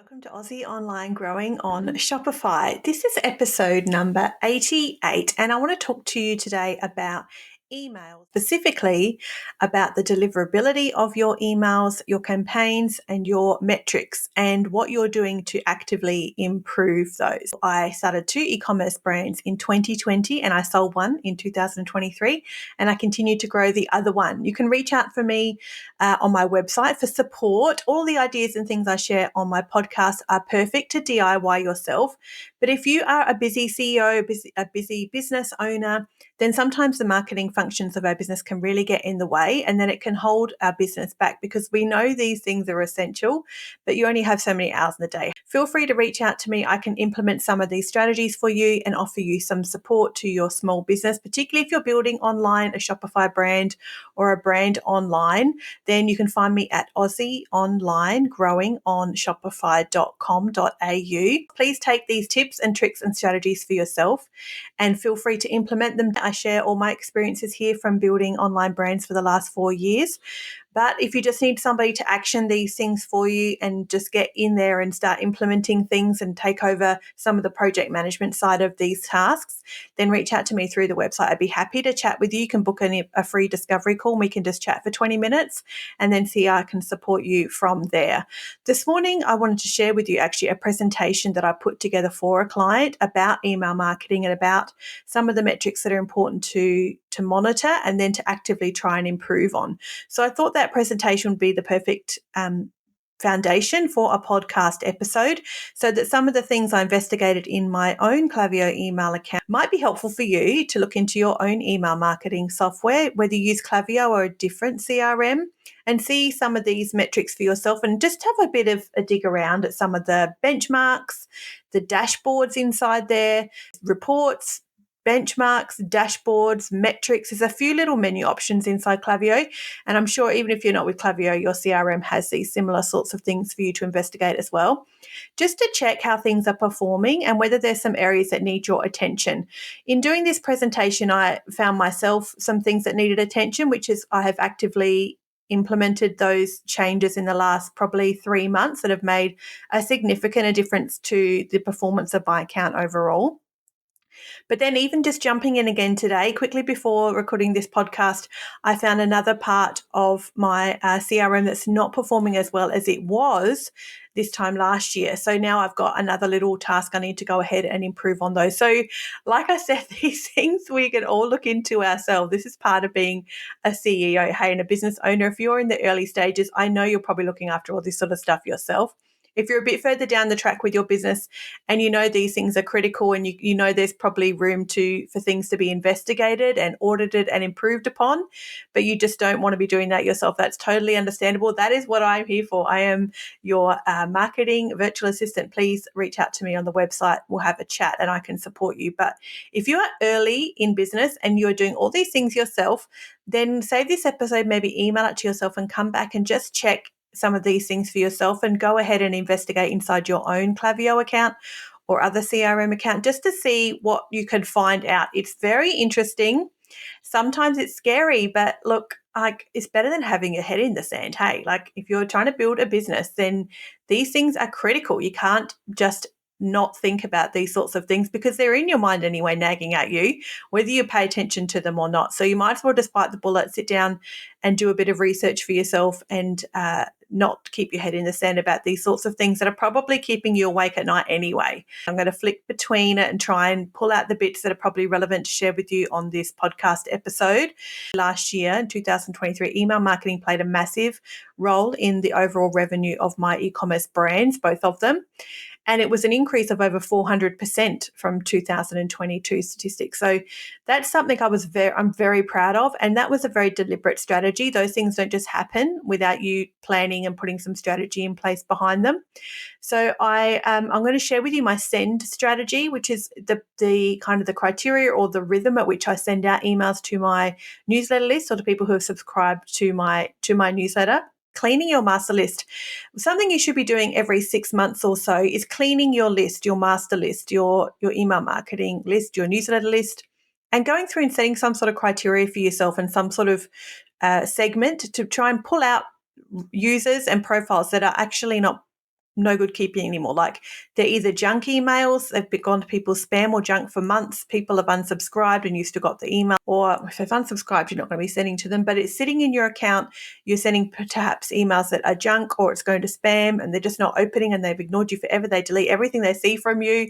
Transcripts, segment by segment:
Welcome to Aussie Online Growing on Shopify. This is episode number 88, and I want to talk to you today about emails, specifically about the deliverability of your emails, your campaigns, and your metrics, and what you're doing to actively improve those. I started 2 e-commerce brands in 2020, and I sold one in 2023, and I continue to grow the other one. You can reach out for me on my website for support. All the ideas and things I share on my podcast are perfect to DIY yourself. But if you are a busy CEO, a busy business owner, then sometimes the marketing functions of our business can really get in the way, and then it can hold our business back because we know these things are essential, but you only have so many hours in the day. Feel free to reach out to me. I can implement some of these strategies for you and offer you some support to your small business, particularly if you're building online, a Shopify brand or a brand online. Then you can find me at Aussie Online Growing on Shopify.com.au. Please take these tips and tricks and strategies for yourself and feel free to implement them. I share all my experiences here from building online brands for the last 4 years. But if you just need somebody to action these things for you and just get in there and start implementing things and take over some of the project management side of these tasks, then reach out to me through the website. I'd be happy to chat with you. You can book a free discovery call and we can just chat for 20 minutes and then see how I can support you from there. This morning, I wanted to share with you actually a presentation that I put together for a client about email marketing and about some of the metrics that are important to monitor and then to actively try and improve on. So I thought that presentation would be the perfect foundation for a podcast episode so that some of the things I investigated in my own Klaviyo email account might be helpful for you to look into your own email marketing software, whether you use Klaviyo or a different CRM, and see some of these metrics for yourself and just have a bit of a dig around at some of the benchmarks, the dashboards inside there, reports, benchmarks, dashboards, metrics. There's a few little menu options inside Klaviyo. And I'm sure even if you're not with Klaviyo, your CRM has these similar sorts of things for you to investigate as well, just to check how things are performing and whether there's some areas that need your attention. In doing this presentation, I found myself some things that needed attention, which is I have actively implemented those changes in the last probably 3 months that have made a significant difference to the performance of my account overall. But then even just jumping in again today, quickly before recording this podcast, I found another part of my CRM that's not performing as well as it was this time last year. So now I've got another little task I need to go ahead and improve on those. So like I said, these things we can all look into ourselves. This is part of being a CEO, hey, and a business owner. If you're in the early stages, I know you're probably looking after all this sort of stuff yourself. If you're a bit further down the track with your business and you know these things are critical and you know there's probably room for things to be investigated and audited and improved upon, but you just don't want to be doing that yourself, that's totally understandable. That is what I'm here for. I am your marketing virtual assistant. Please reach out to me on the website. We'll have a chat and I can support you. But if you are early in business and you're doing all these things yourself, then save this episode, maybe email it to yourself and come back and just check some of these things for yourself and go ahead and investigate inside your own Klaviyo account or other CRM account just to see what you can find out. It's very interesting. Sometimes it's scary, but look, like it's better than having your head in the sand. Hey, like if you're trying to build a business, then these things are critical. You can't just not think about these sorts of things because they're in your mind anyway, nagging at you, whether you pay attention to them or not. So you might as well just bite the bullet, sit down and do a bit of research for yourself and not keep your head in the sand about these sorts of things that are probably keeping you awake at night anyway. I'm going to flick between it and try and pull out the bits that are probably relevant to share with you on this podcast episode. Last year, in 2023, email marketing played a massive role in the overall revenue of my e-commerce brands, both of them. And it was an increase of over 400% from 2022 statistics. So that's something I'm very proud of. And that was a very deliberate strategy. Those things don't just happen without you planning and putting some strategy in place behind them. So I'm going to share with you my send strategy, which is the kind of the criteria or the rhythm at which I send out emails to my newsletter list or to people who have subscribed to my newsletter. Cleaning your master list. Something you should be doing every 6 months or so is cleaning your list, your master list, your email marketing list, your newsletter list, and going through and setting some sort of criteria for yourself and some sort of segment to try and pull out users and profiles that are actually not no good keeping anymore. Like they're either junk emails, they've gone to people's spam or junk for months. People have unsubscribed and you still got the email, or if they've unsubscribed, you're not going to be sending to them, but it's sitting in your account. You're sending perhaps emails that are junk, or it's going to spam and they're just not opening and they've ignored you forever. They delete everything they see from you.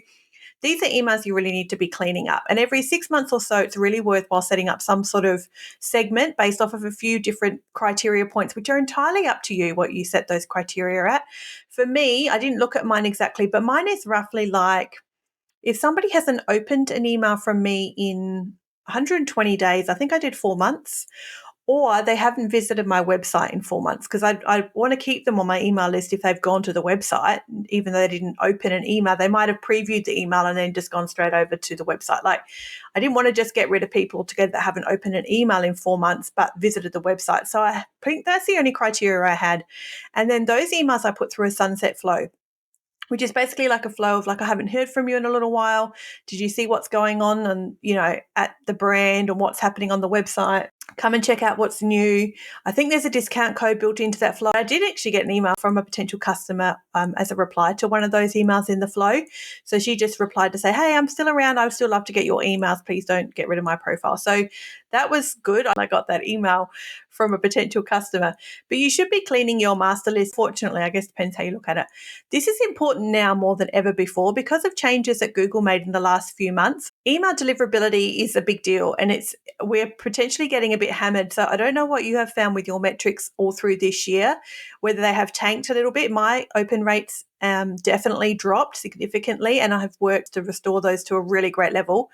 These are emails you really need to be cleaning up. And every 6 months or so, it's really worthwhile setting up some sort of segment based off of a few different criteria points, which are entirely up to you what you set those criteria at. For me, I didn't look at mine exactly, but mine is roughly like if somebody hasn't opened an email from me in 120 days, I think I did 4 months, or they haven't visited my website in 4 months, because I want to keep them on my email list if they've gone to the website, even though they didn't open an email. They might have previewed the email and then just gone straight over to the website. Like, I didn't want to just get rid of people altogether that haven't opened an email in 4 months but visited the website. So I think that's the only criteria I had. And then those emails I put through a sunset flow, which is basically like a flow of like, I haven't heard from you in a little while. Did you see what's going on and, at the brand and what's happening on the website? Come and check out what's new. I think there's a discount code built into that flow. I did actually get an email from a potential customer as a reply to one of those emails in the flow. So she just replied to say, hey, I'm still around. I would still love to get your emails. Please don't get rid of my profile. So that was good. I got that email from a potential customer. But you should be cleaning your master list. Fortunately, I guess depends how you look at it. This is important now more than ever before because of changes that Google made in the last few months. Email deliverability is a big deal, and we're potentially getting a bit hammered. So I don't know what you have found with your metrics all through this year, whether they have tanked a little bit. My open rates definitely dropped significantly, and I have worked to restore those to a really great level.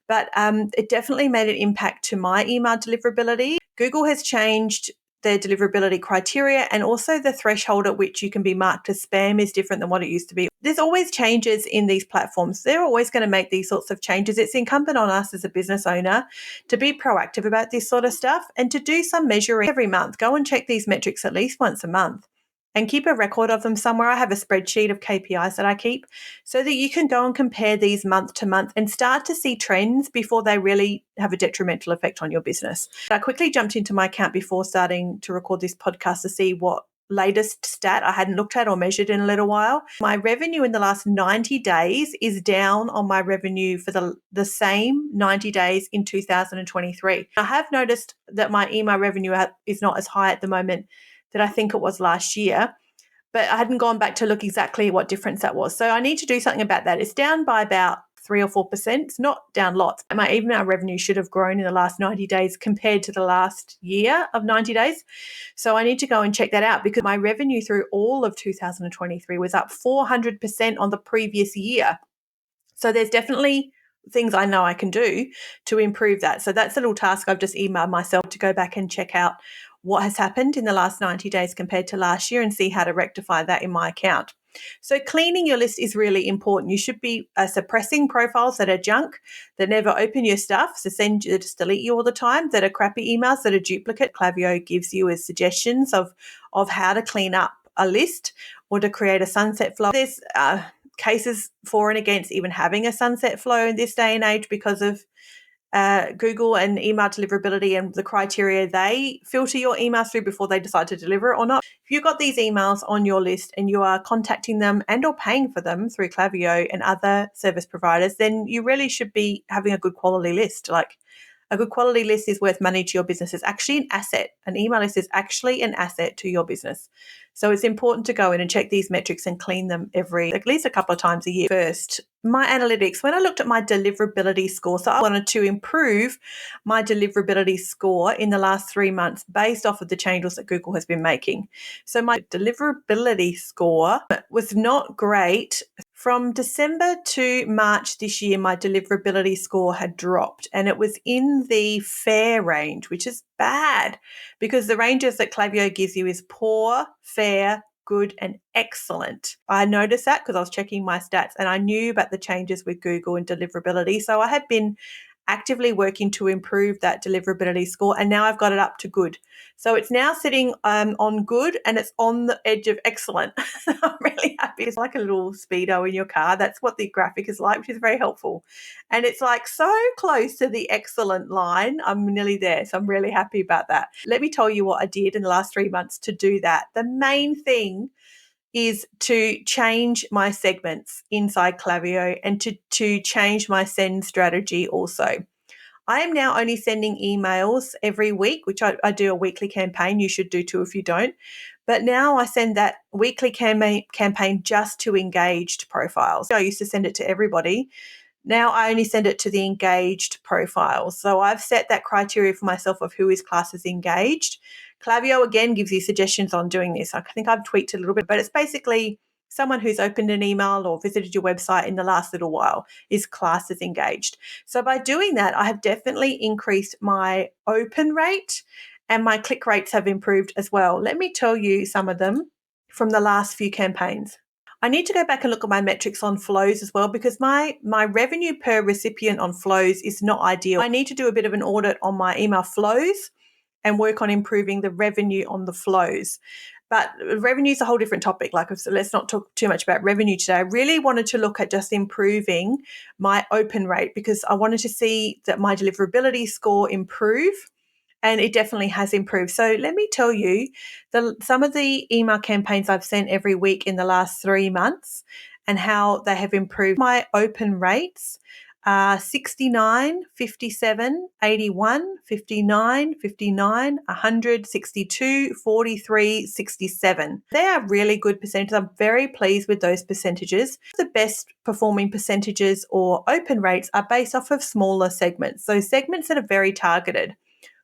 But it definitely made an impact to my email deliverability. Google has changed their deliverability criteria, and also the threshold at which you can be marked as spam is different than what it used to be. There's always changes in these platforms. They're always going to make these sorts of changes. It's incumbent on us as a business owner to be proactive about this sort of stuff and to do some measuring every month. Go and check these metrics at least once a month and keep a record of them somewhere. I have a spreadsheet of KPIs that I keep so that you can go and compare these month to month and start to see trends before they really have a detrimental effect on your business. I quickly jumped into my account before starting to record this podcast to see what latest stat I hadn't looked at or measured in a little while. My revenue in the last 90 days is down on my revenue for the same 90 days in 2023. I have noticed that my email revenue is not as high at the moment that I think it was last year, but I hadn't gone back to look exactly what difference that was. So I need to do something about that. It's down by about 3 or 4%. It's not down lots. My email revenue should have grown in the last 90 days compared to the last year of 90 days. So I need to go and check that out because my revenue through all of 2023 was up 400% on the previous year. So there's definitely things I know I can do to improve that. So that's a little task I've just emailed myself to go back and check out what has happened in the last 90 days compared to last year and see how to rectify that in my account. So cleaning your list is really important. You should be suppressing profiles that are junk, that never open your stuff, so just delete you all the time, that are crappy emails, that are duplicate. Klaviyo gives you as suggestions of how to clean up a list or to create a sunset flow. There's cases for and against even having a sunset flow in this day and age because of Google and email deliverability and the criteria they filter your emails through before they decide to deliver it or not. If you've got these emails on your list and you are contacting them and or paying for them through Klaviyo and other service providers, then you really should be having a good quality list. Like, a good quality list is worth money to your business. It's actually an asset. An email list is actually an asset to your business. So it's important to go in and check these metrics and clean them at least a couple of times a year. First, my analytics. When I looked at my deliverability score, so I wanted to improve my deliverability score in the last 3 months based off of the changes that Google has been making. So my deliverability score was not great. From December to March this year, my deliverability score had dropped and it was in the fair range, which is bad because the ranges that Klaviyo gives you is poor, fair, good, and excellent. I noticed that because I was checking my stats and I knew about the changes with Google and deliverability. So I had been actively working to improve that deliverability score, and now I've got it up to good. So it's now sitting on good and it's on the edge of excellent. I'm really happy. It's like a little speedo in your car. That's what the graphic is like, which is very helpful. And it's like so close to the excellent line. I'm nearly there. So I'm really happy about that. Let me tell you what I did in the last 3 months to do that. The main thing is to change my segments inside Klaviyo and to change my send strategy also. I am now only sending emails every week, which I do a weekly campaign. You should do too if you don't. But now I send that weekly campaign just to engaged profiles. I used to send it to everybody. Now I only send it to the engaged profiles. So I've set that criteria for myself of who is classed as engaged. Klaviyo again gives you suggestions on doing this. I think I've tweaked it a little bit, but it's basically someone who's opened an email or visited your website in the last little while is classed as engaged. So by doing that, I have definitely increased my open rate and my click rates have improved as well. Let me tell you some of them from the last few campaigns. I need to go back and look at my metrics on flows as well because my revenue per recipient on flows is not ideal. I need to do a bit of an audit on my email flows and work on improving the revenue on the flows. But revenue is a whole different topic. So let's not talk too much about revenue today. I really wanted to look at just improving my open rate because I wanted to see that my deliverability score improve. And it definitely has improved. So let me tell you some of the email campaigns I've sent every week in the last 3 months and how they have improved. My open rates are 69, 57, 81, 59, 59, 100, 62, 43, 67. They are really good percentages. I'm very pleased with those percentages. The best performing percentages or open rates are based off of smaller segments. So segments that are very targeted.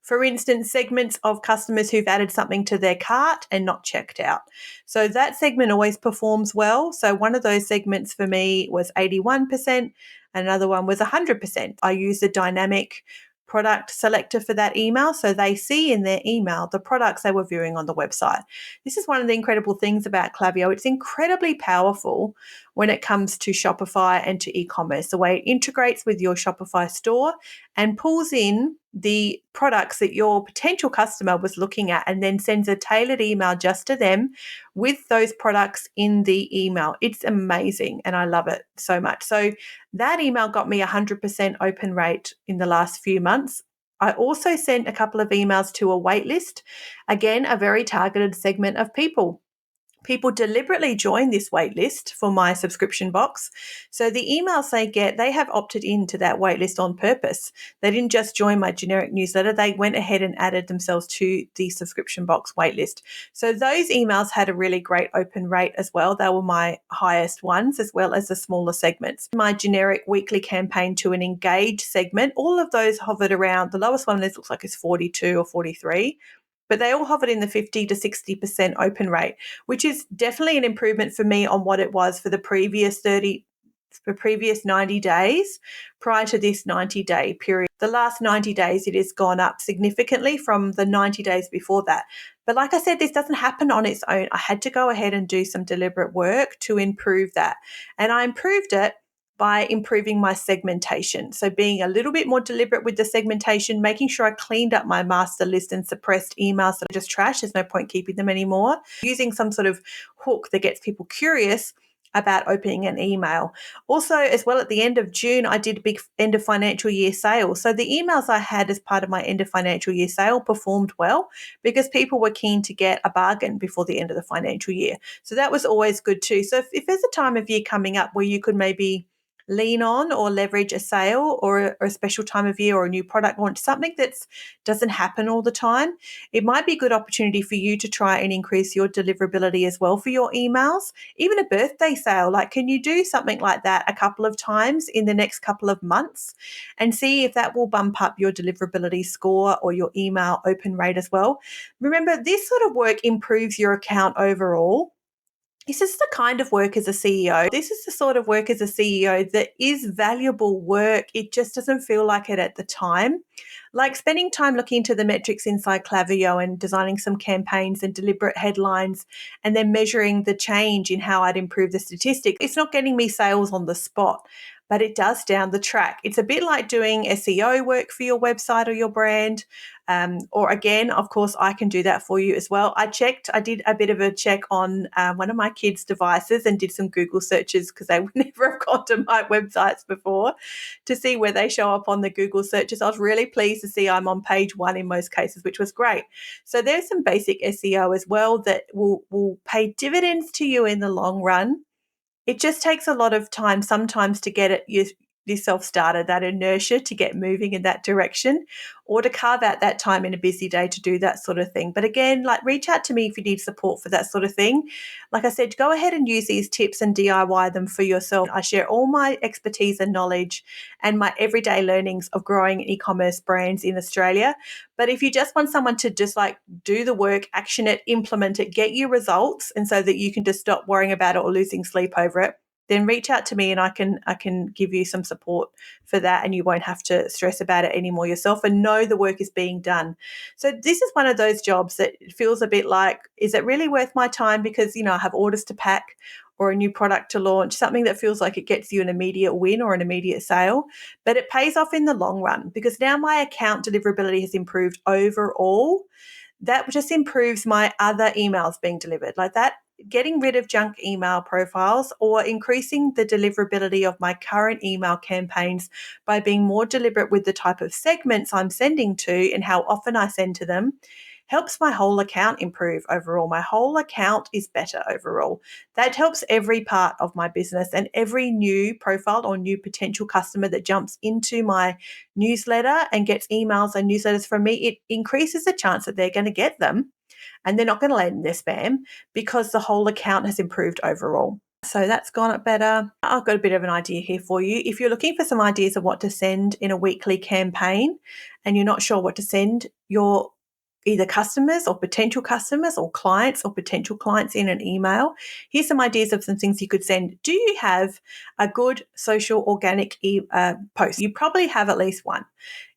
For instance, segments of customers who've added something to their cart and not checked out. So that segment always performs well. So one of those segments for me was 81%, another one was 100%. I use the dynamic product selector for that email so they see in their email the products they were viewing on the website. This is one of the incredible things about Klaviyo. It's incredibly powerful when it comes to Shopify and to e-commerce, the way it integrates with your Shopify store and pulls in the products that your potential customer was looking at and then sends a tailored email just to them with those products in the email. It's amazing and I love it so much. So that email got me 100% open rate in the last few months. I also sent a couple of emails to a waitlist, again, a very targeted segment of people. People deliberately join this waitlist for my subscription box. So the emails they get, they have opted into that waitlist on purpose. They didn't just join my generic newsletter. They went ahead and added themselves to the subscription box waitlist. So those emails had a really great open rate as well. They were my highest ones as well as the smaller segments. My generic weekly campaign to an engaged segment, all of those hovered around, the lowest one looks like it's 42 or 43. But they all hovered in the 50 to 60% open rate, which is definitely an improvement for me on what it was for the previous 90 days prior to this 90-day period. The last 90 days, it has gone up significantly from the 90 days before that. But like I said, this doesn't happen on its own. I had to go ahead and do some deliberate work to improve that. And I improved it by improving my segmentation. So being a little bit more deliberate with the segmentation, making sure I cleaned up my master list and suppressed emails that are just trash. There's no point keeping them anymore. Using some sort of hook that gets people curious about opening an email. Also, as well, at the end of June, I did a big end of financial year sale. So the emails I had as part of my end of financial year sale performed well because people were keen to get a bargain before the end of the financial year. So that was always good too. So if there's a time of year coming up where you could maybe lean on or leverage a sale or a special time of year or a new product launch, something that doesn't happen all the time, it might be a good opportunity for you to try and increase your deliverability as well for your emails. Even a birthday sale, like can you do something like that a couple of times in the next couple of months and see if that will bump up your deliverability score or your email open rate as well. Remember, this sort of work improves your account overall. This is the kind of work as a CEO. This is the sort of work as a CEO that is valuable work. It just doesn't feel like it at the time. Like spending time looking into the metrics inside Klaviyo and designing some campaigns and deliberate headlines and then measuring the change in how I'd improve the statistics. It's not getting me sales on the spot, but it does down the track. It's a bit like doing SEO work for your website or your brand. Or again, of course, I can do that for you as well. I did a bit of a check on one of my kids' devices and did some Google searches because they would never have gone to my websites before to see where they show up on the Google searches. I was really pleased to see I'm on page 1 in most cases, which was great. So there's some basic SEO as well that will pay dividends to you in the long run. It just takes a lot of time sometimes to get yourself started, that inertia to get moving in that direction, or to carve out that time in a busy day to do that sort of thing. But again, like, reach out to me if you need support for that sort of thing. Like I said, go ahead and use these tips and DIY them for yourself. I share all my expertise and knowledge and my everyday learnings of growing e-commerce brands in Australia. But if you just want someone to just like do the work, action it, implement it, get you results, and so that you can just stop worrying about it or losing sleep over it, then reach out to me and I can give you some support for that, and you won't have to stress about it anymore yourself and know the work is being done. So this is one of those jobs that feels a bit like, is it really worth my time? Because, I have orders to pack or a new product to launch, something that feels like it gets you an immediate win or an immediate sale, but it pays off in the long run because now my account deliverability has improved overall. That just improves my other emails being delivered, like that, getting rid of junk email profiles or increasing the deliverability of my current email campaigns by being more deliberate with the type of segments I'm sending to and how often I send to them helps my whole account improve overall. My whole account is better overall. That helps every part of my business, and every new profile or new potential customer that jumps into my newsletter and gets emails and newsletters from me, it increases the chance that they're going to get them and they're not going to land in their spam because the whole account has improved overall. So that's gone up better. I've got a bit of an idea here for you. If you're looking for some ideas of what to send in a weekly campaign and you're not sure what to send your either customers or potential customers or clients or potential clients in an email, here's some ideas of some things you could send. Do you have a good social organic post? You probably have at least one.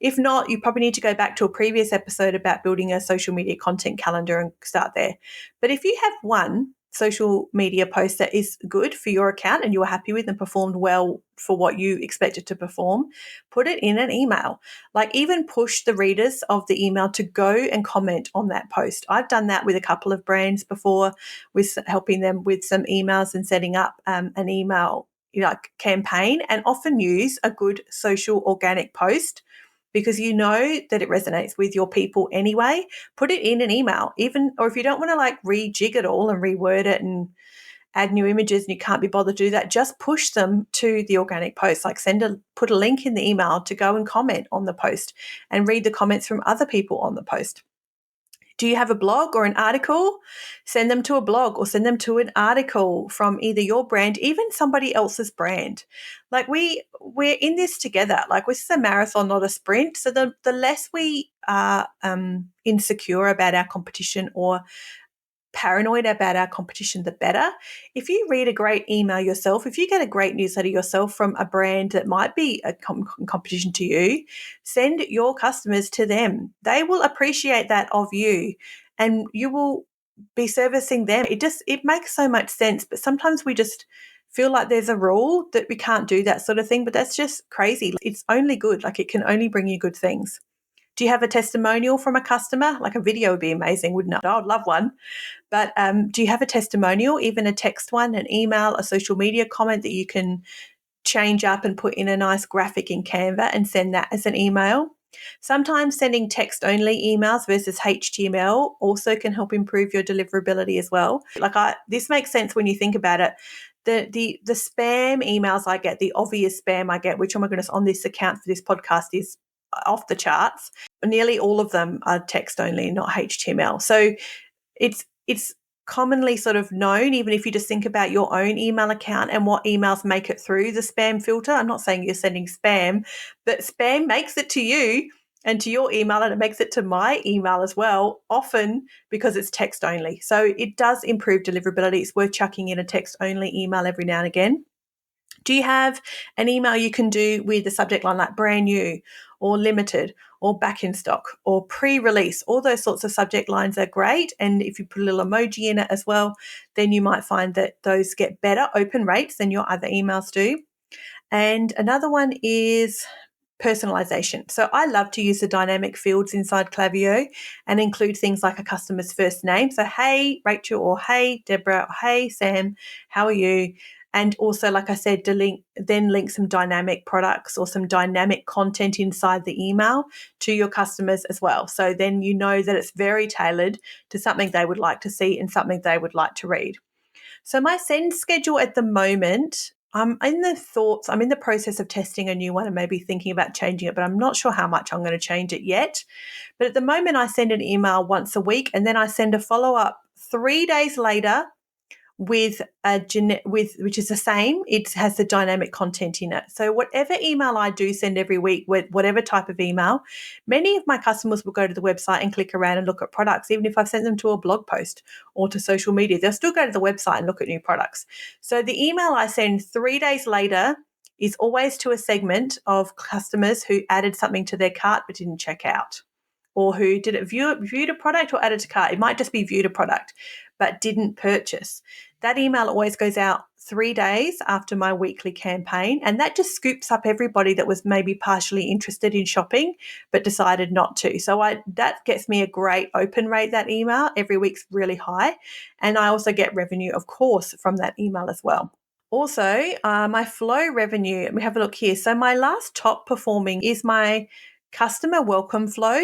If not, you probably need to go back to a previous episode about building a social media content calendar and start there. But if you have one social media post that is good for your account and you are happy with and performed well for what you expect it to perform, put it in an email. Like, even push the readers of the email to go and comment on that post. I've done that with a couple of brands before, with helping them with some emails and setting up an email campaign, and often use a good social organic post because you know that it resonates with your people anyway. Put it in an email, or if you don't want to like rejig it all and reword it and add new images and you can't be bothered to do that, just push them to the organic post. Like, put a link in the email to go and comment on the post and read the comments from other people on the post. Do you have a blog or an article? Send them to a blog or send them to an article from either your brand, even somebody else's brand. Like, we're in this together. Like, this is a marathon, not a sprint. So the less we are insecure about our competition or paranoid about our competition, the better. If you read a great email yourself, if you get a great newsletter yourself from a brand that might be a competition to you, send your customers to them. They will appreciate that of you and you will be servicing them. It makes so much sense, but sometimes we just feel like there's a rule that we can't do that sort of thing, but that's just crazy. It's only good. Like, it can only bring you good things. Do you have a testimonial from a customer? Like, a video would be amazing, wouldn't it? I would love one. But do you have a testimonial, even a text one, an email, a social media comment that you can change up and put in a nice graphic in Canva and send that as an email? Sometimes sending text-only emails versus HTML also can help improve your deliverability as well. This makes sense when you think about it. The spam emails I get, the obvious spam I get, which, oh my goodness, on this account for this podcast is off the charts. Nearly all of them are text only, not HTML. So it's commonly sort of known, even if you just think about your own email account and what emails make it through the spam filter. I'm not saying you're sending spam, but spam makes it to you and to your email, and it makes it to my email as well, often because it's text only. So it does improve deliverability. It's worth chucking in a text only email every now and again. Do you have an email you can do with the subject line like brand new or limited or back in stock or pre-release? All those sorts of subject lines are great. And if you put a little emoji in it as well, then you might find that those get better open rates than your other emails do. And another one is personalization. So I love to use the dynamic fields inside Klaviyo and include things like a customer's first name. So, hey, Rachel, or hey, Deborah, or hey, Sam, how are you? And also, like I said, then link some dynamic products or some dynamic content inside the email to your customers as well. So then you know that it's very tailored to something they would like to see and something they would like to read. So my send schedule at the moment, I'm in the process of testing a new one and maybe thinking about changing it, but I'm not sure how much I'm going to change it yet. But at the moment, I send an email once a week and then I send a follow-up 3 days later with which is the same. It has the dynamic content in it. So whatever email I do send every week, with whatever type of email, many of my customers will go to the website and click around and look at products. Even if I've sent them to a blog post or to social media, they'll still go to the website and look at new products. So the email I send 3 days later is always to a segment of customers who added something to their cart but didn't check out, or who did it viewed a product or added to cart. It might just be viewed a product but didn't purchase. That email always goes out 3 days after my weekly campaign, and that just scoops up everybody that was maybe partially interested in shopping but decided not to. So that gets me a great open rate. That email every week's really high, and I also get revenue, of course, from that email as well. Also, my flow revenue, let me have a look here. So my last top performing is my customer welcome flow,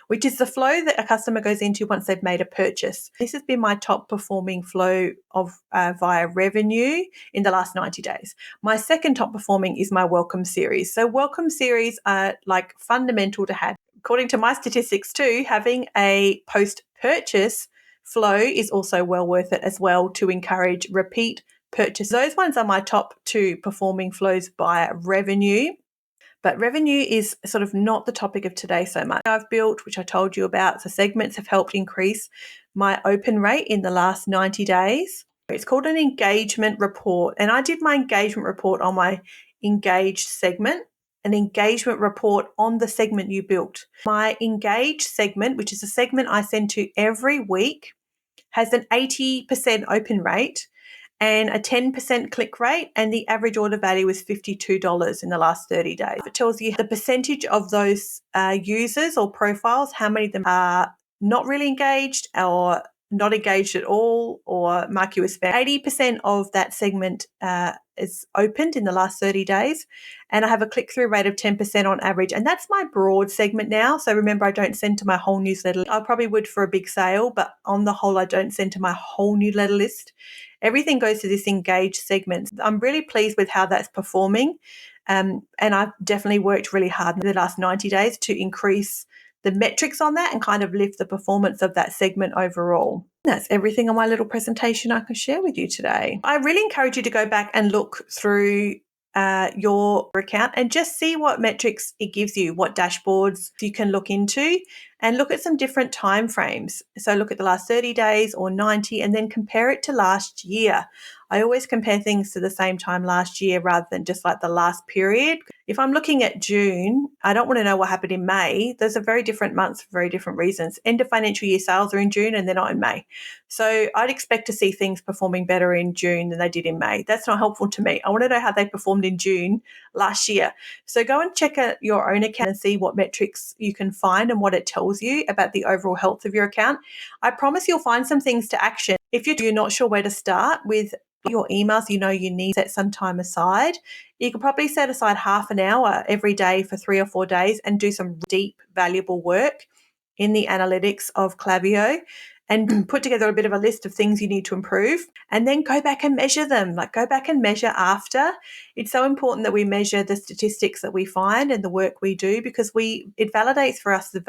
which is the flow that a customer goes into once they've made a purchase. This has been my top performing flow of via revenue in the last 90 days. My second top performing is my welcome series. So welcome series are like fundamental to have. According to my statistics too, having a post-purchase flow is also well worth it as well to encourage repeat purchase. Those ones are my top two performing flows by revenue. But revenue is sort of not the topic of today so much. I've built, which I told you about, so segments have helped increase my open rate in the last 90 days. It's called an engagement report. And I did my engagement report on my engaged segment, an engagement report on the segment you built. My engaged segment, which is a segment I send to every week, has an 80% open rate and a 10% click rate, and the average order value is $52 in the last 30 days. It tells you the percentage of those users or profiles, how many of them are not really engaged or not engaged at all or mark you as spam. 80% of that segment is opened in the last 30 days, and I have a click-through rate of 10% on average, and that's my broad segment now. So remember, I don't send to my whole newsletter. I probably would for a big sale, but on the whole, I don't send to my whole newsletter list. Everything goes to this engaged segment. I'm really pleased with how that's performing, and I've definitely worked really hard in the last 90 days to increase the metrics on that and kind of lift the performance of that segment overall. That's everything on my little presentation I can share with you today. I really encourage you to go back and look through your account and just see what metrics it gives you, what dashboards you can look into, and look at some different time frames. So look at the last 30 days or 90 and then compare it to last year. I always compare things to the same time last year rather than just like the last period. If I'm looking at June, I don't want to know what happened in May. Those are very different months for very different reasons. End of financial year sales are in June and they're not in May. So I'd expect to see things performing better in June than they did in May. That's not helpful to me. I want to know how they performed in June last year. So go and check out your own account and see what metrics you can find and what it tells you about the overall health of your account. I promise you'll find some things to action. If you're not sure where to start with your emails, you need to set some time aside. You could probably set aside half an hour every day for 3 or 4 days and do some deep, valuable work in the analytics of Klaviyo and put together a bit of a list of things you need to improve, and then go back and measure them. Like, go back and measure after. It's so important that we measure the statistics that we find and the work we do, because it validates for us the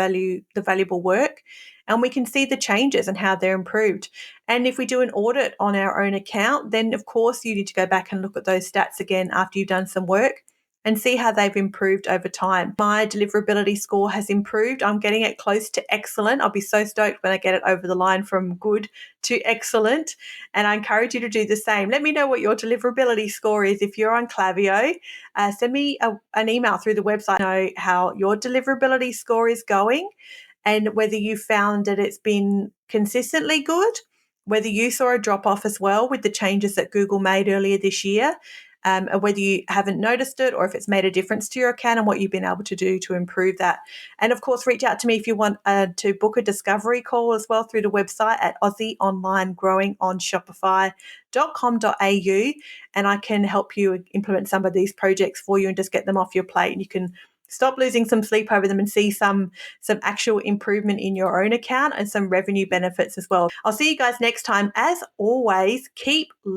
valuable work, and we can see the changes and how they're improved. And if we do an audit on our own account, then of course you need to go back and look at those stats again after you've done some work and see how they've improved over time. My deliverability score has improved. I'm getting it close to excellent. I'll be so stoked when I get it over the line from good to excellent. And I encourage you to do the same. Let me know what your deliverability score is. If you're on Klaviyo, send me an email through the website to know how your deliverability score is going and whether you found that it's been consistently good, whether you saw a drop off as well with the changes that Google made earlier this year. whether you haven't noticed it or if it's made a difference to your account and what you've been able to do to improve that. And of course, reach out to me if you want to book a discovery call as well through the website at Aussie Online Growing on Shopify.com.au, and I can help you implement some of these projects for you and just get them off your plate, and you can stop losing some sleep over them and see some actual improvement in your own account and some revenue benefits as well. I'll see you guys next time. As always, keep learning.